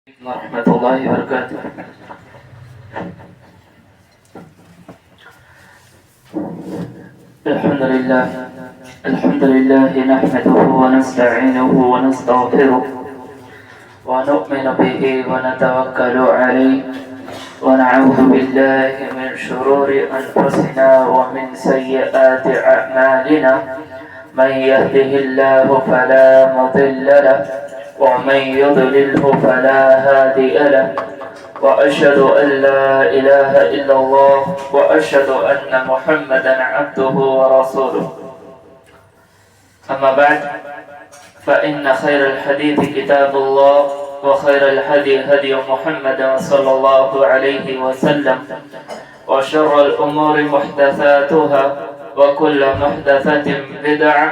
ورحمة الله وبركاته. الحمد لله نحمده ونستعينه ونستغفره ونؤمن به ونتوكل عليه ونعوذ بالله من شرور أنفسنا ومن سيئات أعمالنا. من يهده الله فلا مضل له ومن يضلله فلا هادي له، وأشهد أن لا إله إلا الله وأشهد أن محمدا عبده ورسوله. أما بعد، فإن خير الحديث كتاب الله وخير الهدي هدي محمد صلى الله عليه وسلم، وشر الأمور محدثاتها وكل محدثة بدعة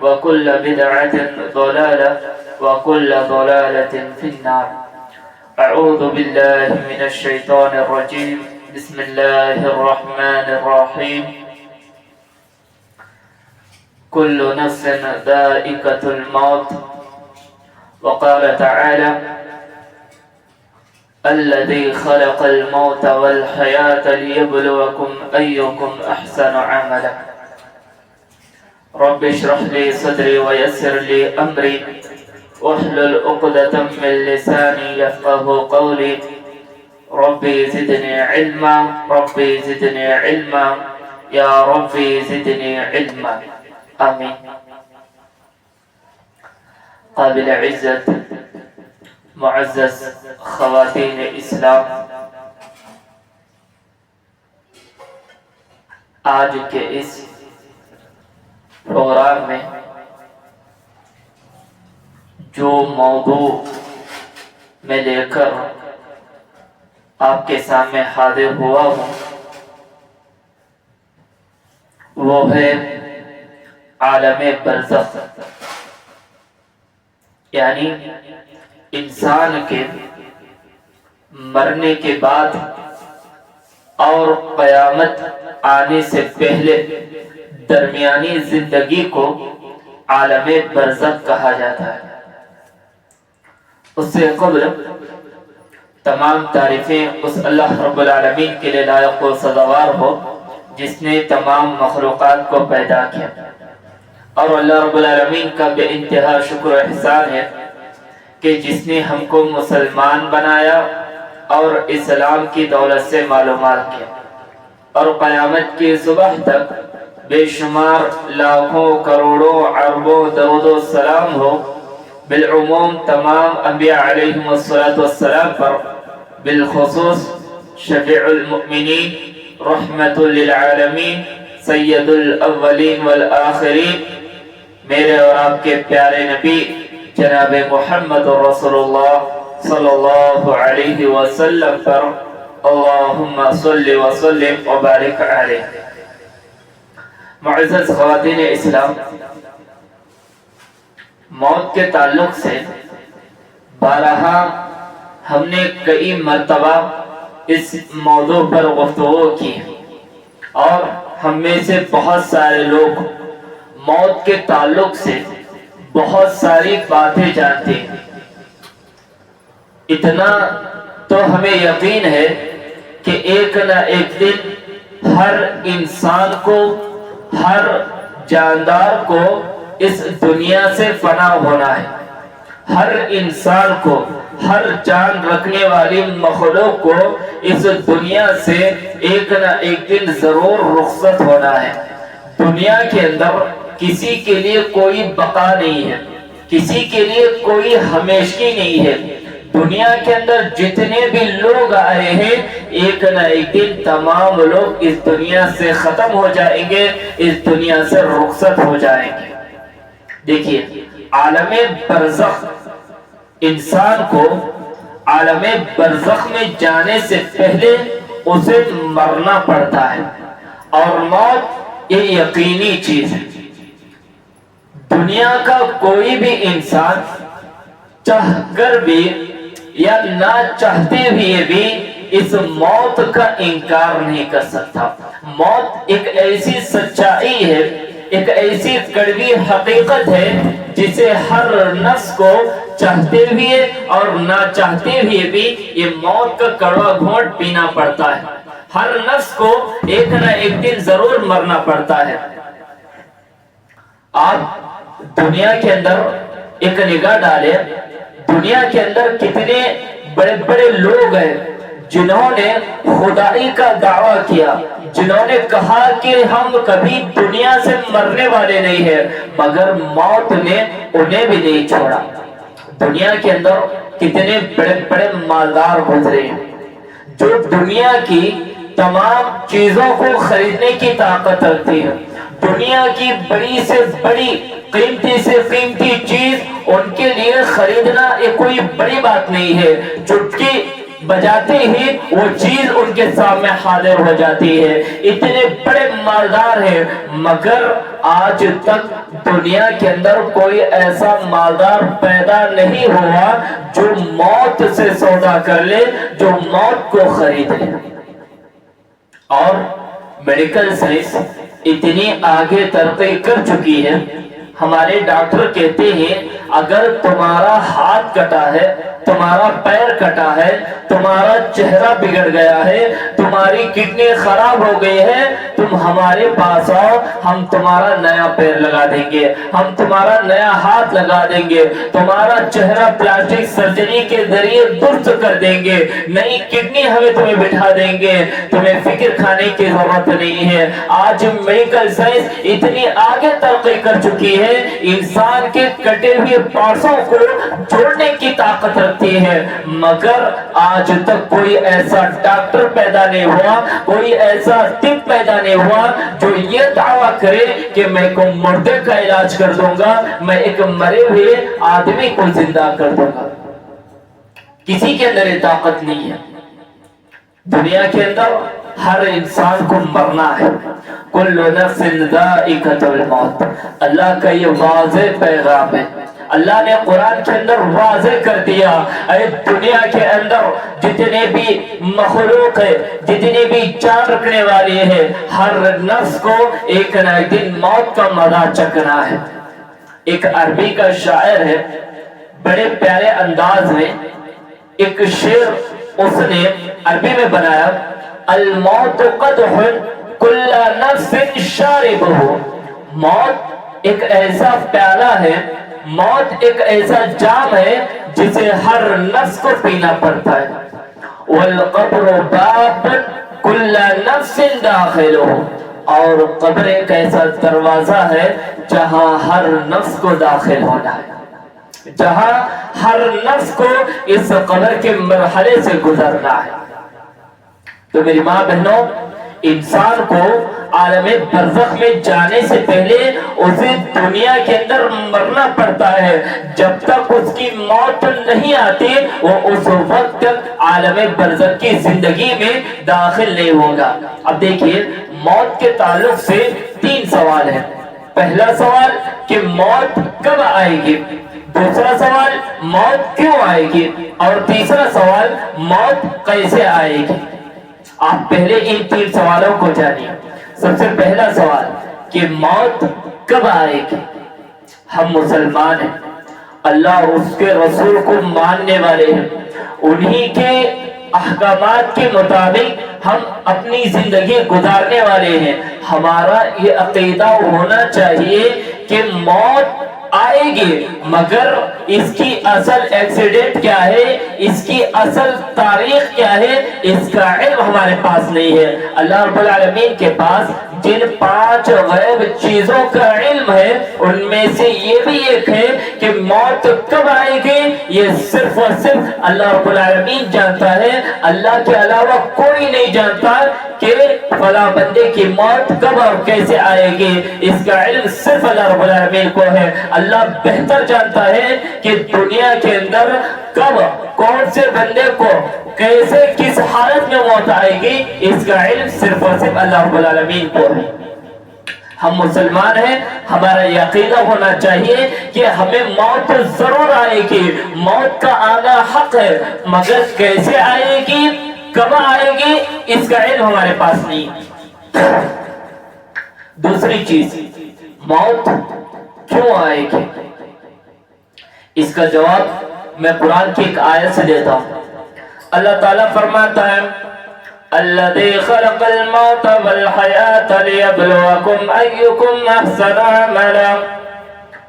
وكل بدعة ضلالة وكل ضلالة في النار. أعوذ بالله من الشيطان الرجيم. بسم الله الرحمن الرحيم. كل نفس ذائقة الموت. وقال تعالى: الذي خلق الموت والحياة ليبلوكم أيكم أحسن عملا. رب اشرح لي صدري ويسر لي أمري واحلل عقدة من لساني يفقه قولي. ربي زدني علما، ربي زدني علما، يا ربي زدني علما. آمین. قابل عزت معزز خواتین اسلام، آج کے اس پروگرام میں جو موضوع میں لے کر آپ کے سامنے حاضر ہوا ہوں وہ ہے عالم برزخ، یعنی انسان کے مرنے کے بعد اور قیامت آنے سے پہلے درمیانی زندگی کو عالم برزخ کہا جاتا ہے. اس سے قبل تمام تعریفیں اس اللہ رب العالمین کے لیے لائق و سزاوار ہو جس نے تمام مخلوقات کو پیدا کیا، اور اللہ رب العالمین کا بے انتہا شکر و احسان ہے کہ جس نے ہم کو مسلمان بنایا اور اسلام کی دولت سے معلومات کیا، اور قیامت کی صبح تک بے شمار لاکھوں کروڑوں اربوں درود و سلام ہو بالعموم تمام انبیاء علیہم السلام پر، بالخصوص شفیع المؤمنین رحمت للعالمین سید الاولین والآخرین میرے اور آپ کے پیارے نبی جناب محمد رسول اللہ صلی اللہ علیہ وسلم پر اللہم صلی وسلم وبارک علیہ. معزز خواتین اسلام، موت کے تعلق سے بارہا ہم نے کئی مرتبہ اس موضوع پر گفتگو کی، اور ہم میں سے بہت سارے لوگ موت کے تعلق سے بہت ساری باتیں جانتے ہیں. اتنا تو ہمیں یقین ہے کہ ایک نہ ایک دن ہر انسان کو، ہر جاندار کو اس دنیا سے فنا ہونا ہے. ہر انسان کو، ہر جان رکھنے والی مخلوق کو اس دنیا سے ایک نہ ایک دن ضرور رخصت ہونا ہے. دنیا کے اندر کسی کے لیے کوئی بقا نہیں ہے، کسی کے لیے کوئی ہمیشگی نہیں ہے. دنیا کے اندر جتنے بھی لوگ آئے ہیں ایک نہ ایک دن تمام لوگ اس دنیا سے ختم ہو جائیں گے، اس دنیا سے رخصت ہو جائیں گے. دیکھیے، عالم برزخ انسان کو عالم برزخ میں جانے سے پہلے اسے مرنا پڑتا ہے، اور موت یہ یقینی چیز ہے. دنیا کا کوئی بھی انسان چاہ کر بھی یا نہ چاہتے ہوئے بھی اس موت کا انکار نہیں کر سکتا. موت ایک ایسی سچائی ہے، ایک ایسی کڑوی حقیقت ہے جسے ہر نفس کو چاہتے ہوئے اور نہ چاہتے ہوئے بھی یہ موت کا کڑوا گھونٹ پینا پڑتا ہے. ہر نفس کو ایک نہ ایک دن ضرور مرنا پڑتا ہے. آپ دنیا کے اندر ایک نگاہ ڈالیں، دنیا کے اندر کتنے بڑے بڑے لوگ ہیں جنہوں نے خدائی کا دعویٰ کیا، جنہوں نے کہا کہ ہم کبھی دنیا سے مرنے والے نہیں ہیں، مگر موت نے انہیں بھی نہیں چھوڑا. دنیا کے اندر کتنے بڑے بڑے مالدار گزرے ہیں جو دنیا کی تمام چیزوں کو خریدنے کی طاقت رکھتی ہے. دنیا کی بڑی سے بڑی قیمتی سے قیمتی چیز ان کے لیے خریدنا ایک کوئی بڑی بات نہیں ہے. چٹکی بجاتے ہی وہ چیز ان کے سامنے حاضر ہو جاتی ہے. اتنے بڑے مالدار ہیں، مگر آج تک دنیا کے اندر کوئی ایسا مالدار پیدا نہیں ہوا جو موت سے سودا کر لے، جو موت کو خرید لے. اور میڈیکل سائنس اتنی آگے ترقی کر چکی ہے، ہمارے ڈاکٹر کہتے ہیں اگر تمہارا ہاتھ کٹا ہے، تمہارا پیر کٹا ہے، تمہارا چہرہ بگڑ گیا ہے، تمہاری کڈنی خراب ہو گئی ہے، تم ہمارے پاس آؤ، ہم تمہارا نیا پیر لگا دیں گے، ہم تمہارا نیا ہاتھ لگا دیں گے، تمہارا چہرہ پلاسٹک سرجری کے ذریعے درست کر دیں گے، نئی کڈنی ہمیں تمہیں بٹھا دیں گے، تمہیں فکر کھانے کی ضرورت نہیں ہے. آج میڈیکل سائنس اتنی آگے ترقی کر چکی ہے، انسان کے کٹے ہوئے پارٹسوں کو جوڑنے کی طاقت رکھتی ہے، مگر آج تک کوئی ایسا ڈاکٹر پیدا نہیں ہوا، کوئی ایسا طب پیدا نہیں ہوا جو یہ دعویٰ کرے کہ میں کو مردے کا علاج کر دوں گا، میں ایک مرے ہوئے آدمی کو زندہ کر دوں گا. کسی کے اندر یہ طاقت نہیں ہے. دنیا کے اندر ہر انسان کو مرنا ہے. کل نفس ذائقۃ الموت، اللہ کا یہ واضح پیغام ہے. اللہ نے قرآن کے اندر واضح کر دیا، اے دنیا کے اندر جتنے بھی مخلوق ہے، جتنے بھی جان رکھنے والے ہیں، ہر نفس کو ایک نہ ایک دن موت کا مزہ چکھنا ہے. ایک عربی کا شاعر ہے، بڑے پیارے انداز میں ایک شعر اس نے عربی میں بنایا، الموت قدح کل نفس شاربہ. موت ایک ایسا پیالہ ہے، موت ایک ایسا جام ہے جسے ہر نفس کو پینا پڑتا ہے. والقبر باب کل نفس داخلہ، اور قبر ایک ایسا دروازہ ہے جہاں ہر نفس کو داخل ہونا ہے، جہاں ہر نفس کو اس قبر کے مرحلے سے گزرنا ہے. تو میری ماں بہنوں، انسان کو عالم برزخ میں جانے سے پہلے اسے دنیا کے اندر مرنا پڑتا ہے. جب تک اس کی موت نہیں آتی وہ اس وقت تک عالم برزخ کی زندگی میں داخل نہیں ہوگا. اب دیکھیے، موت کے تعلق سے 3 سوال ہیں. پہلا سوال کہ موت کب آئے گی، دوسرا سوال موت کیوں آئے گی، اور تیسرا سوال موت کیسے آئے گی. آپ پہلے ان 3 سوالوں کو جانیے. سب سے پہلا سوال کہ موت کب آئے گی. ہم مسلمان ہیں، اللہ اور اس کے رسول کو ماننے والے ہیں، انہی کے احکامات کے مطابق ہم اپنی زندگی گزارنے والے ہیں. ہمارا یہ عقیدہ ہونا چاہیے کہ موت آئے گی، مگر اس کی اصل ایکسیڈنٹ کیا ہے، اس کی اصل تاریخ کیا ہے، اس کا علم ہمارے پاس نہیں ہے. اللہ رب العالمین کے پاس جن 5 غیب چیزوں کا علم ہے ان میں سے یہ بھی ایک ہے کہ موت کب آئے گی، یہ صرف اور صرف اللہ رب العالمین جانتا ہے. اللہ کے علاوہ کوئی نہیں جانتا کہ فلاں بندے کی موت کب اور کیسے آئے گی. اس کا علم صرف اللہ رب العالمین کو ہے. اللہ بہتر جانتا ہے کہ دنیا کے اندر کب کون سے بندے کو کیسے کس حالت میں موت آئے گی، اس کا علم صرف اور صرف اللہ رب العالمین کو ہے. ہم مسلمان ہیں، ہمارا یہ عقیدہ ہونا چاہیے کہ ہمیں موت ضرور آئے گی، موت کا آنا حق ہے، مگر کیسے آئے گی، کب آئے گی، اس کا علم ہمارے پاس نہیں. دوسری چیز، موت کیوں آئے گی، اس کا جواب میں قرآن کی ایک آیت سے دیتا ہوں. اللہ تعالیٰ فرماتا ہے الذی خلق الموت والحیات لیبلوکم ایکم احسن عملا.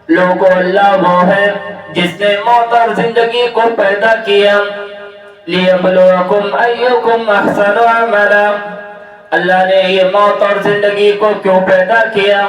لوگو اللہ وہ ہے جس نے موت اور زندگی کو پیدا کیا. لیبلوکم ایکم احسن عملا. اللہ نے یہ موت اور زندگی کو کیوں پیدا کیا؟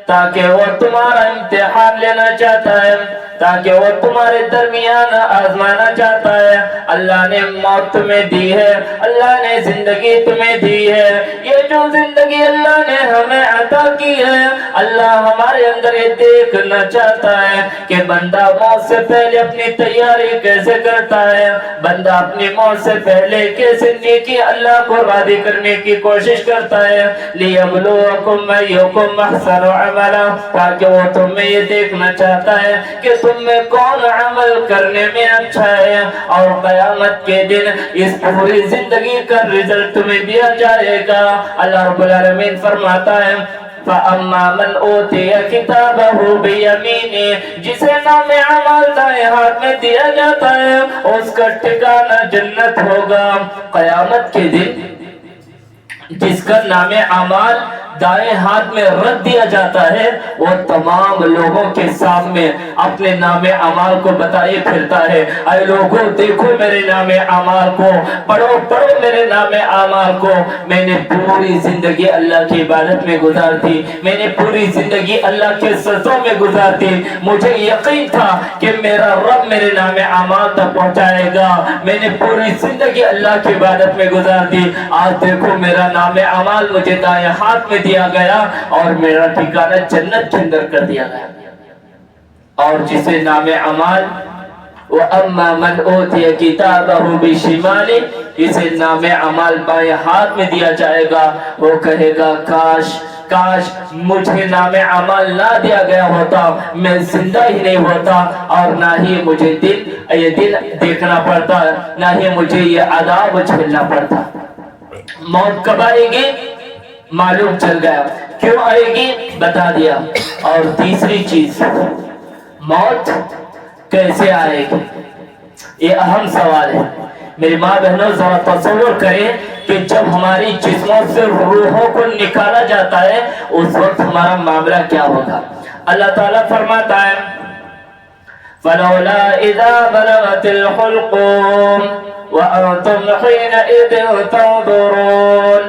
تاکہ وہ تمہارا امتحان لینا چاہتا ہے، تاکہ وہ تمہارے درمیان آزمانا چاہتا ہے. اللہ نے موت تمہیں دی ہے، اللہ نے زندگی تمہیں دی ہے. یہ جو زندگی اللہ نے ہمیں عطا کی ہے، اللہ ہمارے اندر یہ دیکھنا چاہتا ہے کہ بندہ موت سے پہلے اپنی تیاری کیسے کرتا ہے، بندہ اپنی موت سے پہلے کیسے نیکی اللہ کو راضی کرنے کی کوشش کرتا ہے. لیبلوکم ایکم احسن عملا. تاکہ وہ تمہیں یہ دیکھنا چاہتا ہے کہ تم میں کون عمل کرنے میں اچھا ہے، اور قیامت کے دن اس پوری زندگی کا رزلٹ تمہیں دیا جائے گا. اللہ رب العالمین فرماتا ہے فَأَمَّا مَنْ أُوتِيَ كِتَابَهُ بِيَمِينِهِ. جسے نام اعمال دائیں ہاتھ میں دیا جاتا ہے اس کا ٹھکانہ جنت ہوگا. قیامت کے دن جس کا نام اعمال دائیں ہاتھ میں رکھ دیا جاتا ہے وہ تمام لوگوں کے سامنے اپنے نام اعمال کو بتائے پھرتا ہے اے لوگوں دیکھو میرے نام اعمال کو، پڑھو پڑھو میرے نام اعمال کو. میں نے پوری زندگی اللہ کی عبادت میں گزار دی، میں نے پوری زندگی اللہ کے سجدوں میں گزار دی. مجھے یقین تھا کہ میرا رب میرے نام اعمال تک پہنچائے گا. میں نے پوری زندگی اللہ کی عبادت میں گزار دی. آج دیکھو میرا نام اعمال مجھے دائیں ہاتھ میں دیا گیا اور میرا ٹھکانہ جنت کے اندر کر دیا گیا. اور جسے نام اعمال وَأَمَّا مَنْ أُوتِيَ كِتَابَهُ بِشِمَالِهِ، اسے نام اعمال بائیں ہاتھ میں دیا جائے گا. وہ کہے گا کاش کاش مجھے نام اعمال نہ دیا گیا ہوتا، میں زندہ ہی نہیں ہوتا، اور نہ ہی مجھے یہ دن دیکھنا پڑتا، نہ ہی مجھے یہ عذاب جھیلنا پڑتا. موت کب آئے گی معلوم چل گیا، کیوں آئے گی بتا دیا. اور تیسری چیز موت کیسے آئے گی، یہ اہم سوال ہے. میری ماں بہنوں ذرا تصور کریں کہ جب ہماری جسموں سے روحوں کو نکالا جاتا ہے اس وقت ہمارا معاملہ کیا ہوگا. اللہ تعالیٰ فرماتا ہے فَلَوْلَا إِذَا بَلَغَتِ الْحُلْقُومَ وَأَنْتُمْ حِينَئِذٍ تَنظُرُونَ.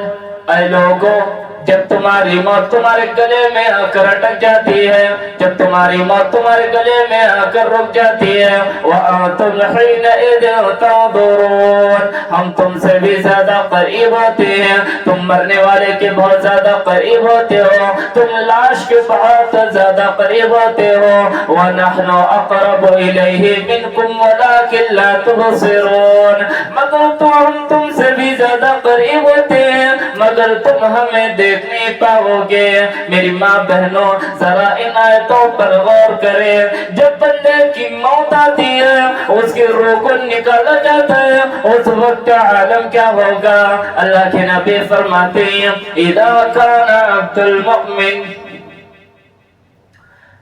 اے لوگوں جب تمہاری موت تمہارے گلے میں آ کر اٹک جاتی ہے، جب تمہاری موت تمہارے گلے میں آ کر رک جاتی ہے وَأَنْتُمْ حِينَئِذٍ تَنظُرُونَ، ہم تم سے بھی زیادہ قریب ہوتے ہیں، تم مرنے والے کے بہت زیادہ قریب ہوتے ہو، تم لاش کے بہت زیادہ قریب ہوتے ہو. وَنَحْنُ أَقْرَبُ إِلَيْهِ مِنْكُمْ وَلَكِنْ لَا تُبْصِرُونَ. مگر ہم تم سے بھی زیادہ قریب ہوتے ہیں مگر تم ہمیں دیکھ نہیں پاؤ گے. میری ماں بہنوں ذرا ان آیتوں پر غور کریں. جب بندے کی موت آتی ہے اس کی روح کو نکالا جاتا ہے اس وقت کا عالم کیا ہوگا. اللہ کے نبی فرماتے ہیں اذا کان عبد المؤمن،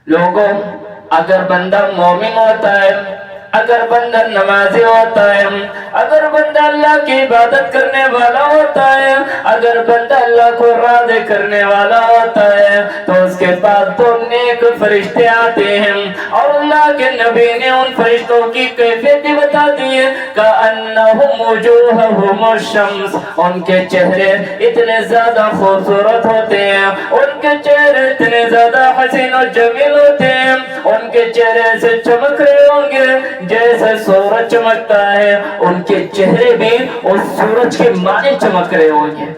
لوگوں اگر بندہ مومن ہوتا ہے، اگر بندہ نمازی ہوتا ہے، اگر بندہ اللہ کی عبادت کرنے والا ہوتا ہے، اگر بندہ اللہ کو راضی کرنے والا ہوتا ہے تو اس کے پاس تو نیک فرشتے آتے ہیں. اور اللہ کے نبی نے ان فرشتوں کی کیفیت بھی بتا دی ہے کأنہم وجوہہم الشمس، ان کے چہرے اتنے زیادہ خوبصورت ہوتے ہیں، ان کے چہرے اتنے زیادہ حسین و جمیل ہوتے ہیں، ان کے چہرے سے چمک رہے ہوں گے جیسے سورج چمکتا ہے، ان کے چہرے بھی اس سورج کے معنی چمک رہے ہوں گے.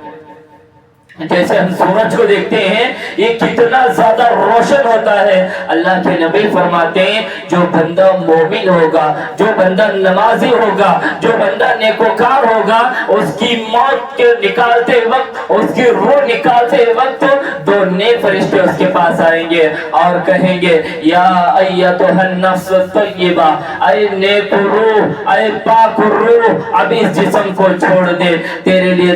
جیسے ہم سورج کو دیکھتے ہیں یہ کتنا زیادہ روشن ہوتا ہے. اللہ کے نبی فرماتے ہیں جو بندہ مومن ہوگا، جو بندہ نمازی ہوگا، جو بندہ نیکوکار ہوگا، اس کی موت کے نکالتے وقت، اس کی روح نکالتے وقت دو نیک فرشتے اس کے پاس آئیں گے اور کہیں گے یا ایتھا النفس الطیبہ، اے نیک روح، اے پاک روح، اب اس جسم کو چھوڑ دے، تیرے لیے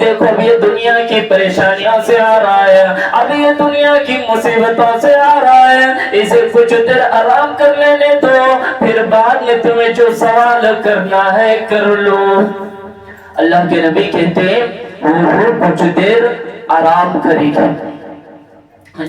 دیکھو اب یہ دنیا کی پریشانیوں سے آ رہا ہے، اب یہ دنیا کی مصیبتوں سے آ رہا ہے، اسے کچھ دیر آرام کر لینے دو، پھر بعد میں تمہیں جو سوال کرنا ہے کر لو۔ اللہ کے نبی کہتے ہیں وہ کچھ دیر آرام کرے گی،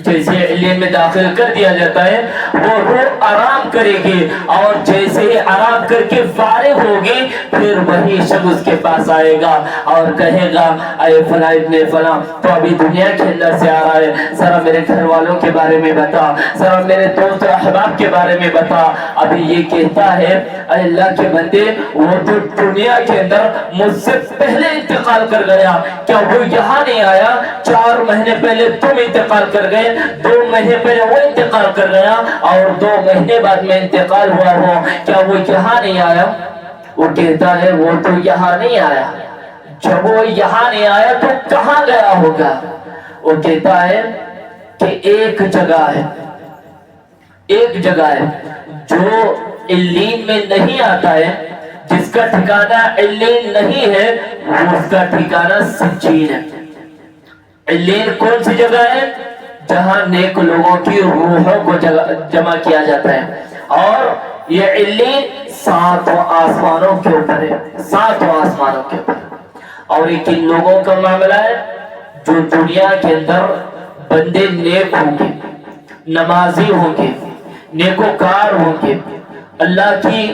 جیسے علم میں داخل کر دیا جاتا ہے وہ روح آرام کرے گی، اور جیسے ہی آرام کر کے فارغ ہوگی پھر وہی شخص اس کے پاس آئے گا اور کہے گا اے فلاں ابن فلاں تو ابھی دنیا کے اندر سے آ رہا ہے، ذرا میرے گھر والوں کے بارے میں بتا، ذرا میرے دوست و احباب کے بارے میں بتا۔ ابھی یہ کہتا ہے اے اللہ کے بندے وہ تو دنیا کے اندر مجھ سے پہلے انتقال کر گیا، کیا وہ یہاں نہیں آیا؟ 4 مہینے پہلے تم انتقال کر گئے، 2 مہینے پہلے وہ انتقال کر گیا، اور 2 مہینے بعد میں انتقال ہوا ہو، کیا وہ یہاں نہیں آیا؟ وہ کہتا ہے وہ تو یہاں نہیں آیا۔ جب وہ یہاں نہیں آیا تو کہاں گیا ہوگا؟ وہ کہتا ہے کہ ایک جگہ ہے، ایک جگہ ہے جو علین میں نہیں آتا ہے، جس کا ٹھکانہ علین نہیں ہے اس کا ٹھکانہ سجین ہے۔ علین کون سی جگہ ہے؟ جہاں نیک لوگوں کی روحوں کو جمع کیا جاتا ہے، اور یہ علین 7 آسمانوں کے اوپر ہے، 7 آسمانوں کے اوپر۔ اور یہ کن لوگوں کا معاملہ ہے؟ جو دنیا کے اندر بندے نیک ہوں گے، نمازی ہوں گے، نیکوکار ہوں گے، اللہ کی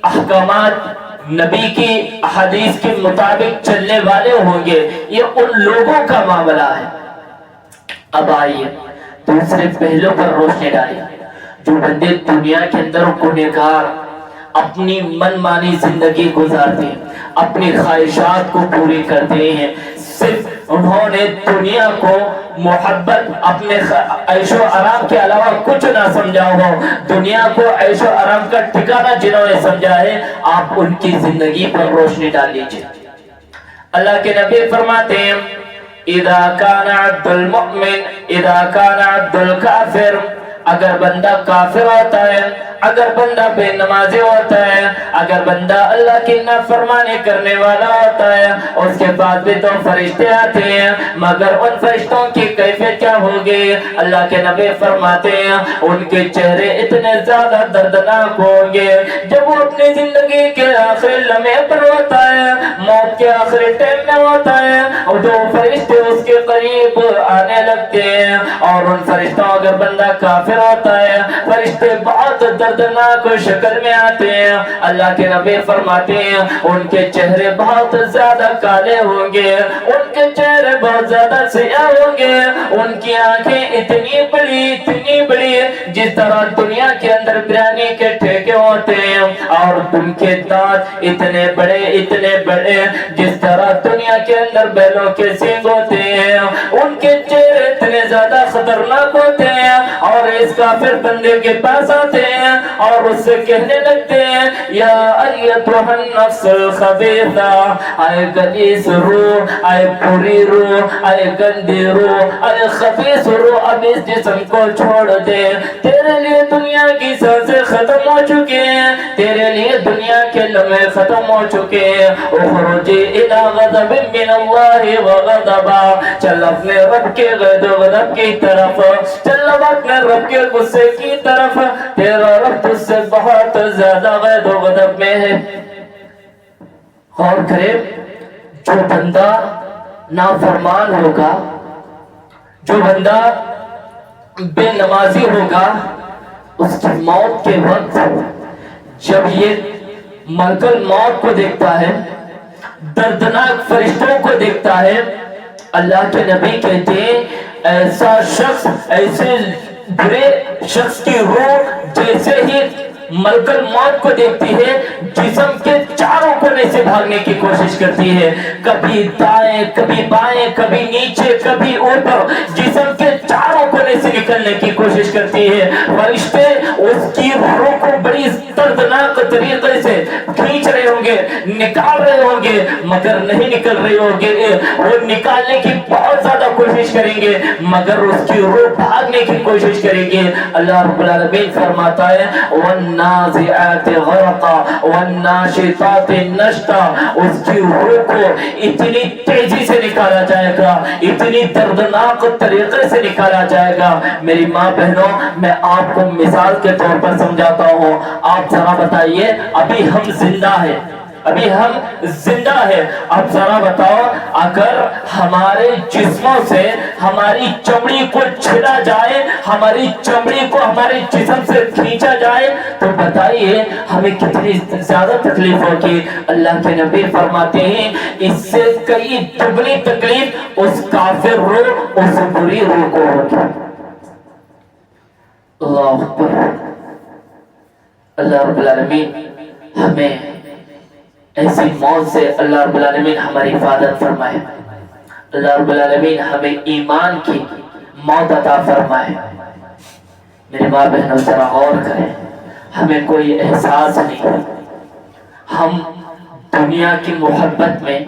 احکامات نبی کی حدیث کے مطابق چلنے والے ہوں گے، یہ ان لوگوں کا معاملہ ہے۔ اب آئیے دوسرے پہلو پر روشنی ڈالیں۔ جو بندے دنیا کے اندر گنہگار اپنی من مانی زندگی گزارتے ہیں، اپنی خواہشات کو پوری کرتے ہیں، صرف انہوں نے دنیا کو محبت اپنے عیش و آرام کے علاوہ کچھ نہ سمجھا ہو، دنیا کو عیش و آرام کا ٹھکانہ جنہوں نے سمجھا ہے، آپ ان کی زندگی پر روشنی ڈال لیجیے۔ اللہ کے نبی فرماتے ہیں اذا کان عبد المؤمن اذا کان عبد الکافر، اگر بندہ کافر ہوتا ہے، اگر بندہ بے نمازی ہوتا ہے، اگر بندہ اللہ کی نافرمانی کرنے والا ہوتا ہے، اس کے بعد بھی تو فرشتے آتے ہیں، مگر ان فرشتوں کی کیفیت کیا ہوگی؟ اللہ کے نبی فرماتے ہیں ان کے چہرے اتنے زیادہ دردناک ہوں گے، جب وہ اپنی زندگی کے آخری لمحے پر ہوتا ہے، موت کے آخری ٹائم میں ہوتا ہے، اور دو فرشتے اس کے قریب آنے لگتے ہیں، اور ان فرشتوں اگر بندہ کافر ہوتا ہے، فرشتے بہت دردناک شکل میں آتے ہیں، اللہ کے نبی فرماتے ہیں ان کے چہرے بہت زیادہ کالے ہوں گے، ان کے چہرے بہت زیادہ سیاہ ہوں گے، ان کی آنکھیں اتنی بڑی جس طرح دنیا کے اندر بریانی کے ٹھیکے ہوتے ہیں، اور ان کے دانت اتنے بڑے جس طرح دنیا کے اندر بیلوں کے سینگ ہوتے ہیں، ان کے چہرے اتنے زیادہ خطرناک ہوتے ہیں، اور اس کافر بندے کے پاس آتے ہیں اور اس سے کہنے لگتے ہیں یا ایتھا النفس الخبیثہ، اے خبیث روح، اے بری روح، اے گندی روح، اے خبیث روح، اب اس جسم کو چھوڑ دے، تیرے لیے دنیا کی سانسیں ختم ہو چکے ہیں، تیرے لیے دنیا کے لمحے ختم ہو چکے ہیں، اخرجی الی غضب من اللہ وغضبا، چل اپنے رب کے غضب کی طرف، چل اپنے رب کے غصے کی طرف، تیرا رب تجھ سے بہت زیادہ غضب و غضب میں ہے۔ غور کرے، جو بندہ نافرمان ہوگا، جو بندہ بے نمازی ہوگا، اس کی موت کے وقت جب یہ ملک الموت کو دیکھتا ہے، دردناک فرشتوں کو دیکھتا ہے، اللہ کے نبی کہتے ہیں ایسا شخص، ایسے برے شخص کی روح جیسے ہی ملک الموت کو دیکھتی ہے، جسم کے چاروں کونے سے بھاگنے کی کوشش کرتی ہے، کبھی دائیں، کبھی بائیں، کبھی نیچے، کبھی اوپر، جسم کے چاروں کونے سے نکلنے کی کوشش کرتی ہے۔ فرشتے اس کی روح کو بڑی دردناک طریقے سے کھینچ رہے ہوں گے، نکال رہے ہوں گے، مگر نہیں نکل رہے ہوں گے. وہ نکالنے کی بہت زیادہ کوشش کریں گے مگر اس کی روح بھاگنے کی کوشش کریں گے. اللہ رب العالمین فرماتا ہے وَالنَّازِعَاتِ غَرْقًا وَالنَّاشِطَاتِ نَشْطًا. اس کی روح کو اتنی تیزی سے نکالا جائے گا، اتنی دردناک طریقے سے نکالا جائے گا. میری ماں بہنوں، میں آپ کو مثال کے طور پر سمجھاتا ہوں. آپ ذرا بتائیے، ابھی ہم زندہ ہیں، ابھی ہم زندہ ہیں. اب ذرا بتاؤ، اگر ہمارے جسموں سے ہماری چمڑی کو چھلا جائے، ہماری چمڑی کو ہمارے جسم سے کھینچا جائے تو بتائیے ہمیں کتنی زیادہ تکلیف ہوگی. اللہ کے نبی فرماتے ہیں اس سے کئی دگنی تکلیف اس کافر روح، اس بری روح کو ہوگی. اللہ اکبر. اللہ رب العالمین ہمیں ایسی موت سے اللہ رب العالمین ہماری حفاظت فرمائے. اللہ رب العالمین ہمیں ایمان کی موت عطا فرمائے. میرے ماں بہنوں ذرا غور کریں، ہمیں کوئی احساس نہیں. ہم دنیا کی محبت میں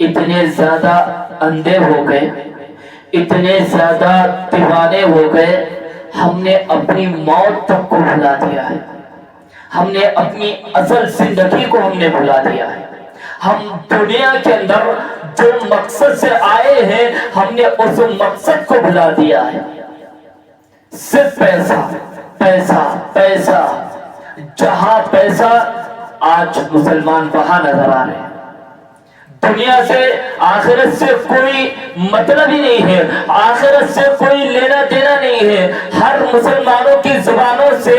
اتنے زیادہ اندھے ہو گئے، اتنے زیادہ دیوانے ہو گئے، ہم نے اپنی موت تک کو بھلا دیا ہے. ہم نے اپنی اصل زندگی کو ہم نے بھلا دیا ہے. ہم دنیا کے اندر جو مقصد سے آئے ہیں ہم نے اس مقصد کو بھلا دیا ہے. صرف پیسہ پیسہ پیسہ، جہاں پیسہ آج مسلمان وہاں نظر آ رہے ہیں. دنیا سے آخرت سے کوئی مطلب ہی نہیں ہے، آخرت سے کوئی لینا دینا نہیں ہے. ہر مسلمانوں کی زبانوں سے،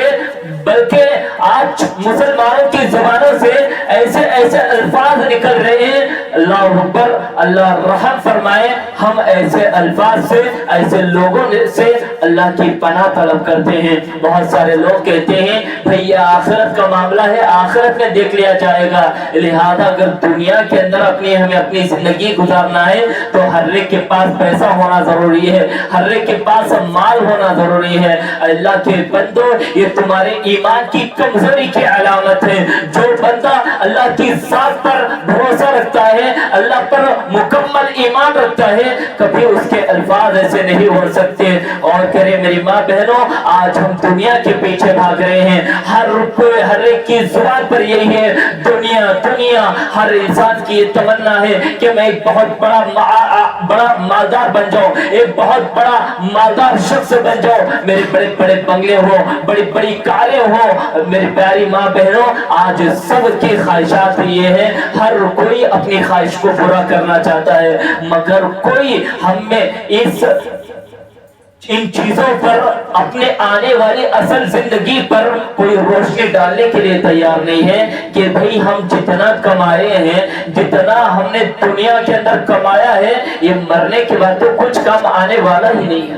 بلکہ آج مسلمانوں کی زبانوں سے ایسے ایسے الفاظ نکل رہے ہیں. اللہ اکبر. اللہ رحم فرمائے. ہم ایسے الفاظ سے، ایسے لوگوں سے اللہ کی پناہ طلب کرتے ہیں. بہت سارے لوگ کہتے ہیں بھئی یہ آخرت کا معاملہ ہے، آخرت میں دیکھ لیا جائے گا. لہذا اگر دنیا کے اندر ہمیں اپنی زندگی گزارنا ہے تو ہر ایک کے پاس پیسہ ہونا ضروری ہے، ہر ایک کے پاس مال ہونا ضروری ہے. اللہ کے بندو، یہ تمہارے ایمان کی کمزوری کی علامت ہے. جو بندہ اللہ کی ذات پر بھروسہ رکھتا ہے، اللہ پر مکمل ایمان رکھتا ہے، کبھی اس کے الفاظ ایسے نہیں ہو سکتے. اور کرے میری ماں بہنوں، آج ہم دنیا کے پیچھے بھاگ رہے ہیں. ہر ایک کی زبان پر یہی ہے دنیا دنیا. ہر انسان کی یہ تمنا ہے کہ میں ایک بہت بڑا مالدار بن جاؤں، ایک بہت بڑا مالدار شخص بن جاؤں، میرے بڑے بڑے بنگلے ہو، بڑی بڑی کاریں ہو. میری پیاری ماں بہنوں، آج سب کی خواہشات یہ ہے، ہر کوئی اپنی خواہش کو پورا کرنا چاہتا ہے، مگر کوئی ہم میں ان چیزوں پر، اپنے آنے والی اصل زندگی پر کوئی روشنی ڈالنے کے لیے تیار نہیں ہے کہ بھئی ہم جتنا کمائے ہیں، جتنا ہم نے دنیا کے اندر کمایا ہے، یہ مرنے کے بعد تو کچھ کام آنے والا ہی نہیں ہے.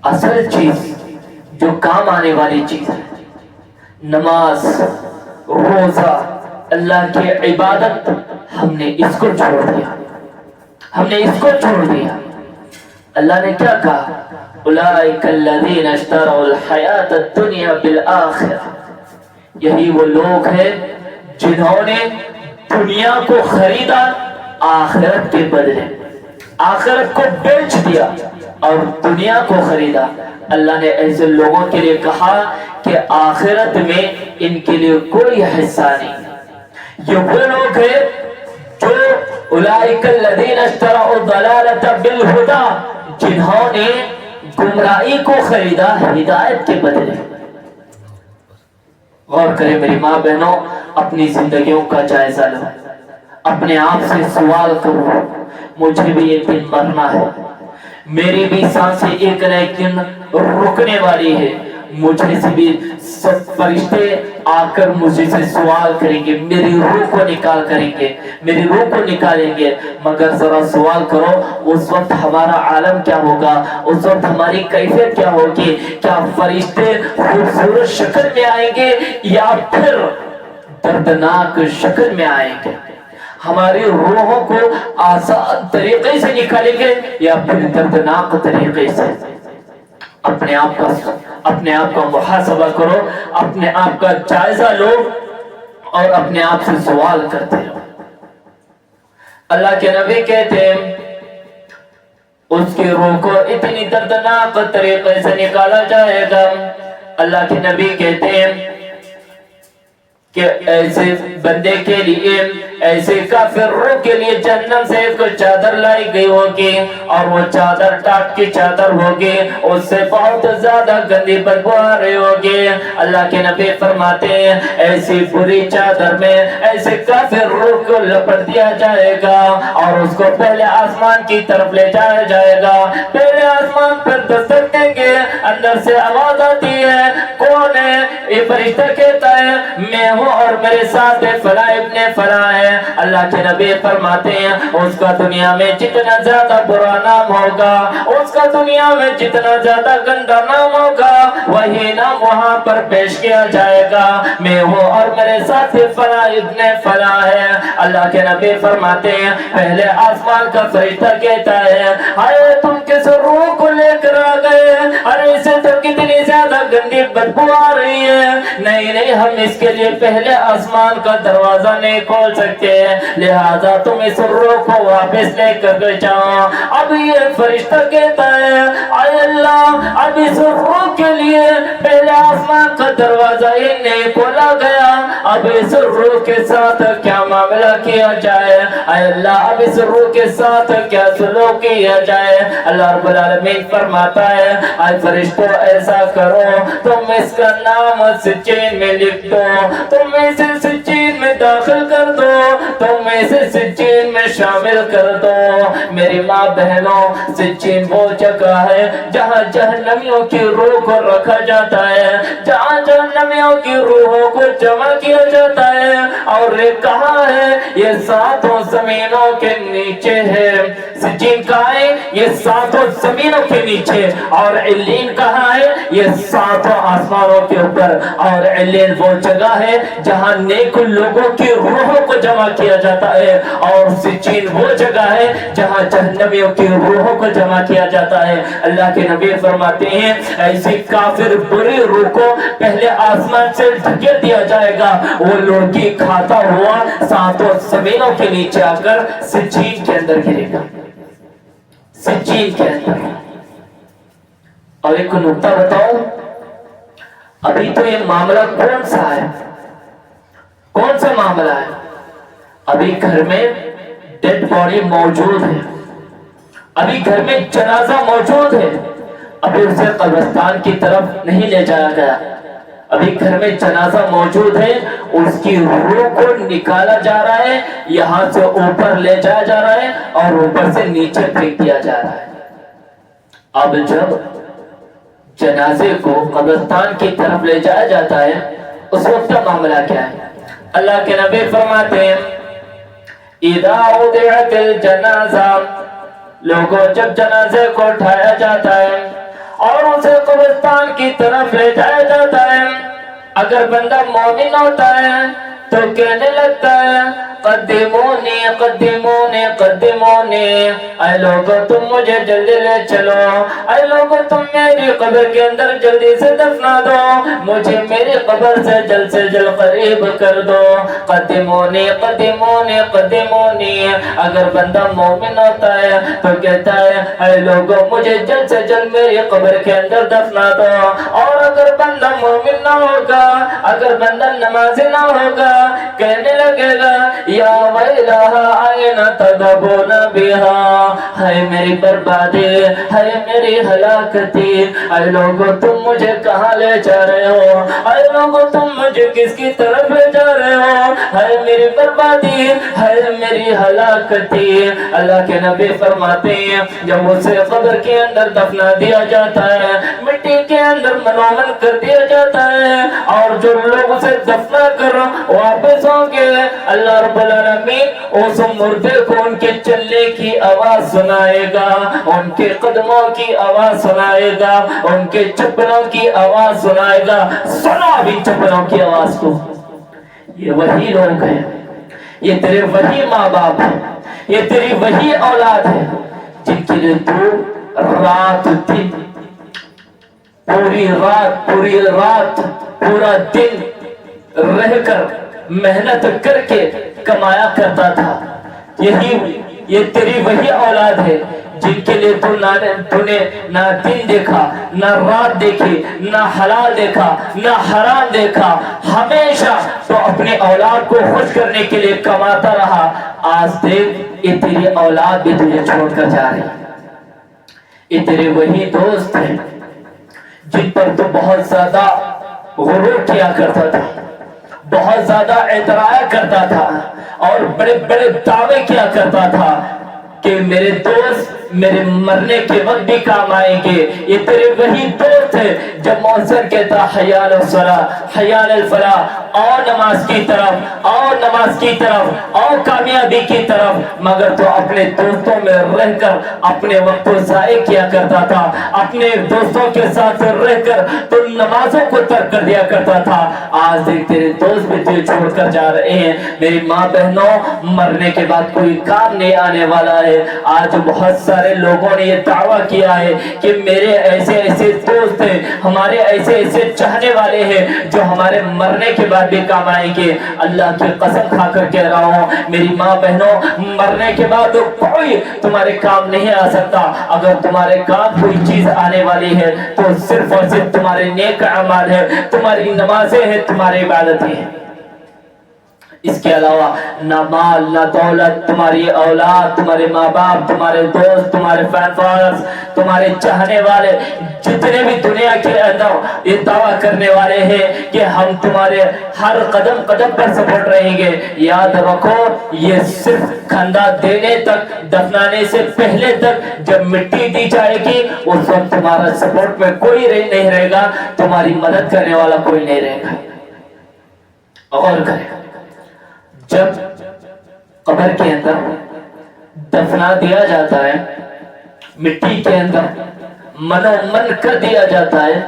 اصل چیز جو کام آنے والی چیز ہے، نماز، روزہ، اللہ کی عبادت، ہم نے اس کو چھوڑ دیا، ہم نے اس کو چھوڑ دیا. اللہ نے کیا کہا؟ اولئک الذین اشتروا الحیاۃ الدنیا بالآخرہ. یہی وہ لوگ ہیں جنہوں نے دنیا کو خریدا آخرت کے بدلے، آخرت کو بیچ دیا اور دنیا کو خریدا. اللہ نے ایسے لوگوں کے لیے کہا کہ آخرت میں ان کے لیے کوئی حصہ نہیں. یہ وہ لوگ ہیں جو اولئک الذین اشتروا الضلالۃ بالہدی، جنہوں نے گمراہی کو خریدا ہدایت کے بدلے. غور کریں میری ماں بہنوں، اپنی زندگیوں کا جائزہ لو، اپنے آپ سے سوال کرو، مجھے بھی ایک دن مرنا ہے، میری بھی سانسیں ایک نہ ایک دن رکنے والی ہے، مجھے سے بھی سب فرشتے آ کر مجھے سے سوال کریں گے، میری روح کو نکال کریں گے، میری روح کو نکالیں گے. مگر ذرا سوال کرو اس وقت ہمارا عالم کیا ہوگا، اس وقت ہماری کیفیت کیا ہوگی؟ کیا فرشتے خوبصورت شکل میں آئیں گے یا پھر دردناک شکل میں آئیں گے؟ ہماری روحوں کو آسان طریقے سے نکالیں گے یا پھر دردناک طریقے سے؟ اپنے آپ کا محاسبہ کرو، اپنے آپ کا جائزہ لو اور اپنے آپ سے سوال کرتے رہو۔ اللہ کے نبی کہتے ہیں اس کی روح کو اتنی دردناک طریقے سے نکالا جائے گا، اللہ کے نبی کہتے ہیں کہ ایسے بندے کے لیے، ایسے کافر روح کے لیے جہنم سے ایک چادر لائی گئی ہوگی، اور وہ چادر ٹاٹ کی چادر ہوگی، اس سے بہت زیادہ گندی بدبو آ رہی ہوگی۔ اللہ کے نبی فرماتے ہیں ایسی بری چادر میں ایسے کافر روح کو لپٹ دیا جائے گا، اور اس کو پہلے آسمان کی طرف لے جایا جائے گا۔ پہلے آسمان پر دستک دیں گے، اندر سے آواز آتی ہے، کون ہے؟ یہ فرشتہ کہتا ہے میں ہوں اور میرے ساتھ فلاں ابن فلاں ہے۔ اللہ کے نبی فرماتے ہیں اس کا دنیا میں جتنا زیادہ برا نام ہوگا، اس کا دنیا میں جتنا زیادہ گندا نام ہوگا، وہی نام وہاں پر پیش کیا جائے گا، میں ہوں اور میرے ساتھ فلاں ابن فلاں ہے۔ اللہ کے نبی فرماتے ہیں پہلے آسمان کا فرشتہ کہتا ہے ہائے تم کس روح کو لے کر آ گئے، ارے اسے تو کتنی زیادہ گندی بدبو آ رہی ہے، نہیں ہم اس کے لیے پہلے آسمان کا دروازہ نہیں کھول سکتے، لہذا تم اس روح کو واپس لے کر جاؤ۔ اب یہ فرشتہ کہتا ہے اے اللہ اب اس روح کے لیے پہلے آسمان کا دروازہ ہی نہیں کھولا گیا، اب اس روح کے ساتھ کیا معاملہ کیا جائے، اے اللہ اب اس روح کے ساتھ کیا سلوک کیا جائے۔ اللہ رب العالمین فرماتا ہے اے فرشتوں ایسا کرو تم اس کا نام سجین میں لکھ دو، تم اسے سجین میں داخل کر دو، تم اسے سجین میں شامل کر دو۔ میری ماں بہنوں سجین وہ جگہ ہے جہاں جہنمیوں کی روح کو رکھا جاتا ہے، جہاں جہنمیوں کی روحوں کو جمع کیا جاتا ہے، اور یہ کہاں ہے؟ یہ ساتوں زمینوں کے نیچے ہے۔ سجین کہاں ہے؟ یہ ساتوں زمینوں کے نیچے، اور علین کہاں ہے؟ یہ ساتوں آسمانوں کے اوپر، اور علین وہ جگہ ہے جہاں نیک لوگوں کی روحوں کو جمع کیا جاتا ہے، اور سجین وہ جگہ ہے جہاں جہنمیوں کی روحوں کو جمع کیا جاتا ہے۔ اللہ کے نبی فرماتے ہیں ایسی کافر بری روح کو پہلے آسمان سے دھکیل دیا جائے گا، وہ لوگی کھاتا ہوا ساتوں زمینوں کے نیچے آ کر سجین کے اندر گرے گا، سجین کے اندر۔ اور ایک نکتہ بتاؤ، ابھی تو یہ معاملہ کون سا ہے؟ کون سا معاملہ ہے؟ ابھی گھر میں ڈیڈ باڈی موجود ہے، ابھی گھر میں جنازہ موجود ہے، ابھی اسے قبرستان کی طرف نہیں لے جایا گیا، ابھی گھر میں جنازہ موجود ہے، اس کی روح کو نکالا جا رہا ہے، یہاں سے اوپر لے جایا جا رہا ہے اور اوپر سے نیچے پھینک دیا جا رہا ہے۔ اب جب جنازے کو قبرستان کی طرف لے جایا جاتا ہے اس وقت کا معاملہ کیا ہے؟ اللہ کے نبی فرماتے ہیں اذا وضعت الجنازہ، لوگوں جب جنازے کو اٹھایا جاتا ہے اور اسے قبرستان کی طرف لے جایا جاتا ہے، اگر بندہ مومن ہوتا ہے تو کہنے لگتا ہے قدمونی قدمونی قدمونی، اے لوگو تم مجھے جلدی لے چلو، اے لوگو تم میری قبر کے اندر جلدی سے دفنا دو، مجھے میری قبر سے جلد قریب کر دو۔ قدمونی قدمونی قدمونی، اگر بندہ مومن ہوتا ہے تو کہتا ہے اے لوگو مجھے جلد سے جلد میری قبر کے اندر دفنا دو، اور اگر بندہ مومن نہ ہوگا، اگر بندہ نمازی نہ ہوگا، کہنے لگے گا یا ویلہا آئین تذہبون بہا، ہے میری بربادی، ہے میری ہلاکتی، اے لوگو تم مجھے کہاں لے جا رہے ہو، اے لوگو تم مجھے کس کی طرف لے جا رہے ہو، ہے میری بربادی، ہے میری ہلاکتی۔ اللہ کے نبی فرماتے ہیں جب اسے قبر کے اندر دفنا دیا جاتا ہے، مٹی کے اندر منومن کر دیا جاتا ہے، اور جو لوگ اسے دفنا کر واپس ہوں گے، اللہ رب العالمین اس مردے کو ان کے چلنے کی آواز سنائے گا، ان کے قدموں کی آواز سنائے گا، ان کے چپلوں کی آواز سنائے گا۔ سنو ابھی چپلوں کی آواز کو، یہ وہی لوگ ہیں، یہ تیرے وہی ماں باپ ہیں، یہ تیری وہی اولاد ہے جن کے لیے تو رات دن پوری رات پورا دن رہ کر محنت کر کے کمایا کرتا تھا. یہ تیری وہی اولاد ہے جن کے لیے تو نے نہ دن دیکھا، نہ رات دیکھی، نہ حلال دیکھا، نہ حرام دیکھا. ہمیشہ تو اپنے اولاد کو خوش کرنے کے لیے کماتا رہا. آج دیکھ یہ تیری اولاد بھی تجھے چھوڑ کر جا رہی. یہ تیرے وہی دوست ہیں جن پر تو بہت زیادہ غرور کیا کرتا تھا، بہت زیادہ اعتراض کرتا تھا اور بڑے بڑے دعوے کیا کرتا تھا کہ میرے دوست میرے مرنے کے وقت بھی کام آئیں گے. یہ تیرے وہی دوست ہے جب مؤذن کہتا حی علی الصلاۃ حی علی الفلاح، آؤ نماز کی طرف، آؤ نماز کی طرف، آؤ کامیابی کی طرف. مگر تو اپنے دوستوں میں رہ کر اپنے وقت کو ضائع کیا کرتا تھا. اپنے دوستوں کے ساتھ رہ کر تو نمازوں کو ترک کر دیا کرتا تھا. آج دیکھ تیرے دوست بھی تجھے چھوڑ کر جا رہے ہیں. میری ماں بہنوں، مرنے کے بعد کوئی کام نہیں آنے والا ہے. آج بہت سارے لوگوں نے یہ دعویٰ کیا ہے کہ میرے ایسے ایسے دوست ہیں، ہمارے ایسے ایسے چاہنے والے ہیں جو ہمارے مرنے کے بعد بھی کام آئیں گے. اللہ کی قسم کھا کر کہہ رہا ہوں میری ماں بہنوں، مرنے کے بعد کوئی تمہارے کام نہیں آ سکتا. اگر تمہارے کام کوئی چیز آنے والی ہے تو صرف اور صرف تمہارے نیک اعمال ہے، تمہاری نمازیں ہیں، تمہاری عبادتیں ہیں. اس کے علاوہ نہ مال نہ دولت، تمہاری اولاد، تمہارے ماں باپ، تمہارے دوست، تمہارے فین فالوورز، تمہارے چاہنے والے جتنے بھی دنیا کے اندر یہ دعویٰ کرنے والے ہیں کہ ہم تمہارے ہر قدم قدم پر سپورٹ رہیں گے، یاد رکھو یہ صرف کھندا دینے تک، دفنانے سے پہلے تک. جب مٹی دی جائے گی اس وقت تمہارا سپورٹ میں کوئی نہیں رہے گا، تمہاری مدد کرنے والا کوئی نہیں رہے گا. اور کرے جب قبر کے اندر دفنا دیا جاتا ہے، مٹی کے اندر من کر دیا جاتا ہے،